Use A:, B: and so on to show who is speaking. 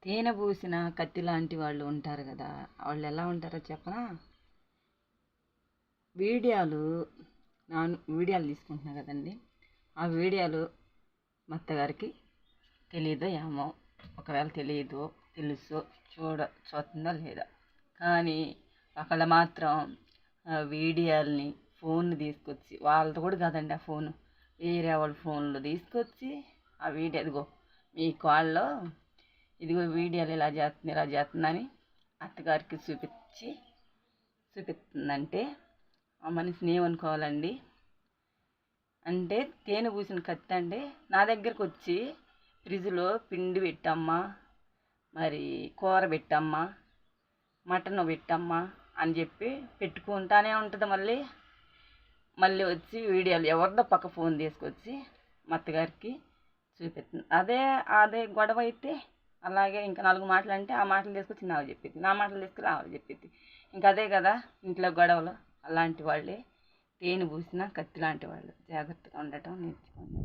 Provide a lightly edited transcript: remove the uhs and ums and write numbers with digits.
A: తేనె పూసిన కత్తి లాంటి వాళ్ళు ఉంటారు కదా, వాళ్ళు ఎలా ఉంటారో చెప్పనా? వీడియోలు తీసుకుంటున్నా కదండి, ఆ వీడియోలు మా అత్తగారికి తెలియదో ఏమో, ఒకవేళ తెలియదో తెలుసో చూస్తుందో లేదా, కానీ ఒకళ్ళు మాత్రం ఆ వీడియోల్ని ఫోన్ తీసుకొచ్చి, వాళ్ళతో కూడా కాదండి ఆ ఫోను, వేరే వాళ్ళ ఫోన్లో తీసుకొచ్చి ఆ వీడియో ఇదిగో మీ కాల్లో ఇదిగో వీడియోలు ఇలా చేస్తుందని అత్తగారికి చూపిస్తుందంటే ఆ మనిషిని ఏమనుకోవాలండి? అంటే తేనె పూసిన కత్తి అంటే నా దగ్గరకు వచ్చి ఫ్రిడ్జ్లో పిండి పెట్టమ్మా, మరి కూర పెట్టమ్మా, మటన్ పెట్టమ్మా అని చెప్పి పెట్టుకుంటానే ఉంటుంది. మళ్ళీ వచ్చి వీడియోలు ఎవరిదో పక్క ఫోన్ తీసుకొచ్చి మా అత్తగారికి చూపిస్తుంది. అదే గొడవ అయితే అలాగే ఇంకా 4 మాటలు అంటే ఆ మాటలు తీసుకొచ్చి నాకు చెప్పిద్ది, నా మాటలు తీసుకుని ఆవిడ చెప్పిద్ది. ఇంకా అదే కదా ఇంట్లో గొడవలు. అలాంటి వాళ్ళే తేనె పూసిన కత్తి లాంటి వాళ్ళు. జాగ్రత్తగా ఉండటం నేర్చుకోండి.